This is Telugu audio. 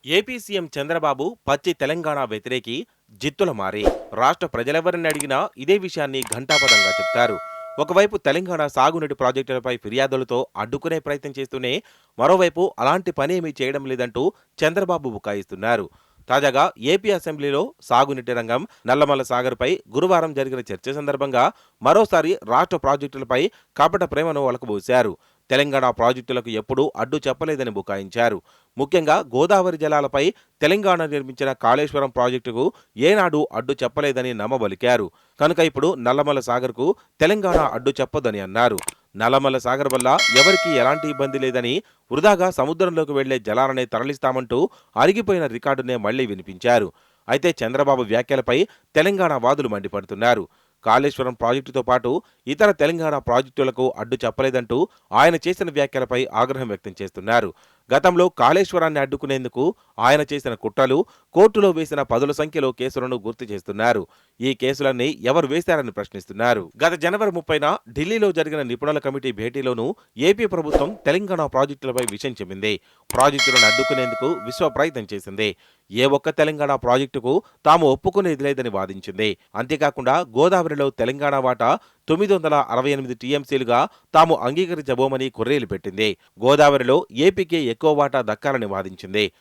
ఏపీ సీఎం చంద్రబాబు పచ్చి తెలంగాణ వ్యతిరేకి జిత్తుల మారి రాష్ట్ర ప్రజలెవరిని అడిగినా ఇదే విషయాన్ని ఘంటాపథంగా చెప్తారు. ఒకవైపు తెలంగాణ సాగునీటి ప్రాజెక్టులపై ఫిర్యాదులతో అడ్డుకునే ప్రయత్నం చేస్తూనే మరోవైపు అలాంటి పనేమీ చేయడం లేదంటూ చంద్రబాబు బుకాయిస్తున్నారు. తాజాగా ఏపీ అసెంబ్లీలో సాగునీటి రంగం నల్లమల్ల సాగర్పై గురువారం జరిగిన చర్చ సందర్భంగా మరోసారి రాష్ట్ర ప్రాజెక్టులపై కపట ప్రేమను ఒలకబోశారు. తెలంగాణ ప్రాజెక్టులకు ఎప్పుడూ అడ్డు చెప్పలేదని బుకాయించారు. ముఖ్యంగా గోదావరి జలాలపై తెలంగాణ నిర్మించిన కాళేశ్వరం ప్రాజెక్టుకు ఏనాడు అడ్డు చెప్పలేదని నమ్మబలికారు. కనుక ఇప్పుడు నల్లమల్ల సాగర్కు తెలంగాణ అడ్డు చెప్పదని అన్నారు. నల్లమల్ల సాగర్ వల్ల ఎవరికీ ఎలాంటి ఇబ్బంది లేదని, వృధాగా సముద్రంలోకి వెళ్లే జలాలనే తరలిస్తామంటూ అరిగిపోయిన రికార్డునే మళ్లీ వినిపించారు. అయితే చంద్రబాబు వ్యాఖ్యలపై తెలంగాణ వాదులు మండిపడుతున్నారు. కాళేశ్వరం ప్రాజెక్టుతో పాటు ఇతర తెలంగాణ ప్రాజెక్టులకు అడ్డు చెప్పలేదంటూ ఆయన చేసిన వ్యాఖ్యలపై ఆగ్రహం వ్యక్తం చేస్తున్నారు. గతంలో కాళేశ్వరాన్ని అడ్డుకునేందుకు ఆయన చేసిన కుట్రలు, కోర్టులో వేసిన పదుల సంఖ్యలో కేసులను గుర్తు చేస్తున్నారు. ఈ కేసులన్నీ ఎవరు వేశారని ప్రశ్నిస్తున్నారు. గత జనవరి 30న ఢిల్లీలో జరిగిన నిపుణుల కమిటీ భేటీలోనూ ఏపీ ప్రభుత్వం తెలంగాణ ప్రాజెక్టులపై విషయం చెప్పింది. ప్రాజెక్టులను అడ్డుకునేందుకు విశ్వ ప్రయత్నం చేసింది. ఏ ఒక్క తెలంగాణ ప్రాజెక్టుకు తాము ఒప్పుకునేది లేదని వాదించింది. అంతేకాకుండా గోదావరిలో తెలంగాణ వాటా 968 టీఎంసీలుగా తాము అంగీకరించబోమని కొర్రీలు పెట్టింది. గోదావరిలో ఏపీకే ఎక్కువ వాటా దక్కాలని వాదించింది.